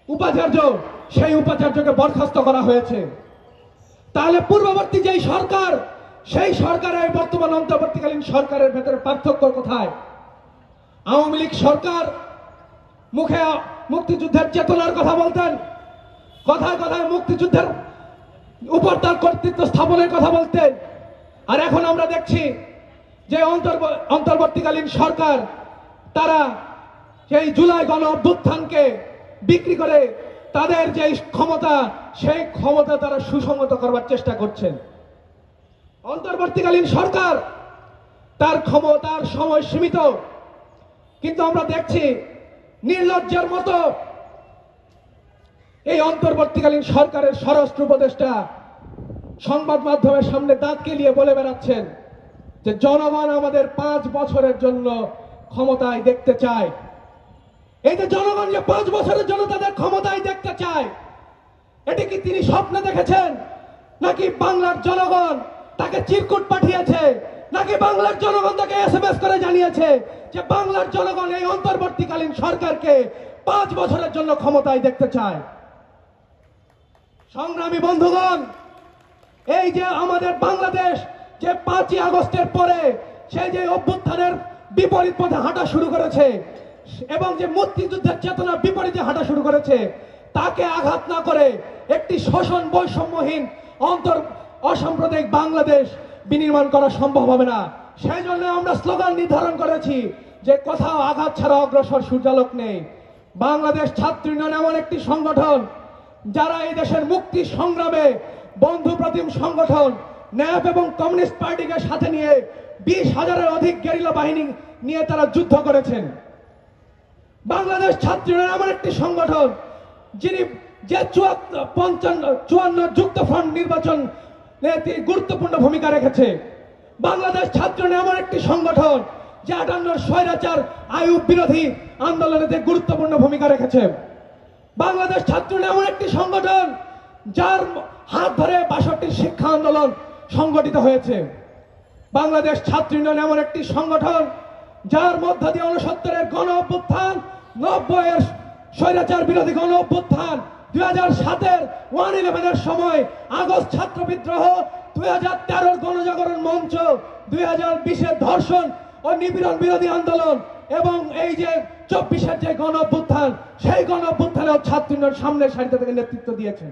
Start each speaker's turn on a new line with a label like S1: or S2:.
S1: উপাচার্য, সেই উপাচার্যকে বরখাস্ত করা হয়েছে। তাহলে পূর্ববর্তী যেই সরকার, সেই সরকারের বর্তমান অন্তর্বর্তীকালীন সরকারের ভেতরে পার্থক্য কোথায়? আওয়ামী লীগ সরকার মুখে মুক্তিযুদ্ধের চেতনার কথা বলতেন, কথায় কথায় মুক্তিযুদ্ধের উপর তার কর্তৃত্ব স্থাপনের কথা বলতেন। আর এখন আমরা দেখছি যে অন্তর্বর্তীকালীন সরকার তারা সেই জুলাই গণ অভ্যুত্থানকে বিক্রি করে তাদের যে ক্ষমতা, সেই ক্ষমতা তারা সুসংহত করবার চেষ্টা করছেন। অন্তর্বর্তীকালীন সরকার তার ক্ষমতার সময় সীমিত, কিন্তু আমরা দেখছি নির্লজ্জের মতো এই অন্তর্বর্তীকালীন সরকারের স্বরাষ্ট্র উপদেষ্টা সংবাদ মাধ্যমের সামনে দাঁত কেলিয়ে বলে বেড়াচ্ছেন যে জনগণ আমাদের 5 বছরের জন্য ক্ষমতায় দেখতে চায়। এই যে জনগণ যে 5 বছরের জন্য তাদের ক্ষমতায় দেখতে চায়, এটি কি তিনি স্বপ্নে দেখেছেন, নাকি বাংলার জনগণ তাকে চিরকুট পাঠিয়েছে, নাকি বাংলার জনগণ তাকে SMS করে জানিয়েছে যে বাংলার জনগণ এই অন্তর্বর্তীকালীন সরকারকে 5 বছরের জন্য ক্ষমতায় দেখতে চায়? সংগ্রামী বন্ধুগণ, এই যে আমাদের বাংলাদেশ যে 5ই আগস্টের পরে সেই যে অভ্যুত্থানের বিপরীত পথে হাঁটা শুরু করেছে এবং যে মুক্তিযুদ্ধের চেতনার বিপরীতে হাঁটা শুরু করেছে, তাকে আঘাত না করে একটি শোষণ বৈষম্যহীন অসাম্প্রদায়িক বাংলাদেশ বিনির্মাণ করা সম্ভব হবে না। সেই জন্য আমরা স্লোগান নির্ধারণ করেছি যে কোথাও আঘাত ছাড়া অগ্রসর সূর্যালোক নেই। বাংলাদেশ ছাত্র ইউনিয়ন এমন একটি সংগঠন যারা এই দেশের মুক্তি সংগ্রামে বন্ধু প্রতিম সংগঠন ন্যাপ এবং কমিউনিস্ট পার্টিকে সাথে নিয়ে 20,000-এর অধিক গেরিলা বাহিনী নিয়ে তারা যুদ্ধ করেছেন। বাংলাদেশ ছাত্র ইউনিয়ন এমন একটি সংগঠন যিনি যে 54 যুক্ত ফ্রন্ট নির্বাচন গুরুত্বপূর্ণ ভূমিকা রেখেছে। বাংলাদেশ ছাত্র ইউনিয়ন এমন একটি সংগঠন যে 58 স্বৈরাচার আইয়ুব বিরোধী আন্দোলনে গুরুত্বপূর্ণ ভূমিকা রেখেছে। বাংলাদেশ ছাত্র ইউনিয়ন এমন একটি সংগঠন যার হাত ধরে 62 শিক্ষা আন্দোলন সংগঠিত হয়েছে। বাংলাদেশ ছাত্র ইউনিয়ন এমন একটি সংগঠন যার মধ্য দিয়ে 69-এর গণ অভ্যুত্থান, 90-এর স্বৈরাচার বিরোধী গণ অভ্যুত্থান, 2007-এর 1/11-এর সময় আগস্ট ছাত্র বিদ্রোহ, 2013-এর গণজাগরণ মঞ্চ, 2020-এর ধর্ষণ ও নিপীড়ন বিরোধী আন্দোলন এবং এই যে 24-এর যে গণ অভ্যুত্থান, সেই গণ অভ্যুত্থানেও ছাত্র ইউনিয়ন সামনের সারিতে থেকে নেতৃত্ব দিয়েছেন।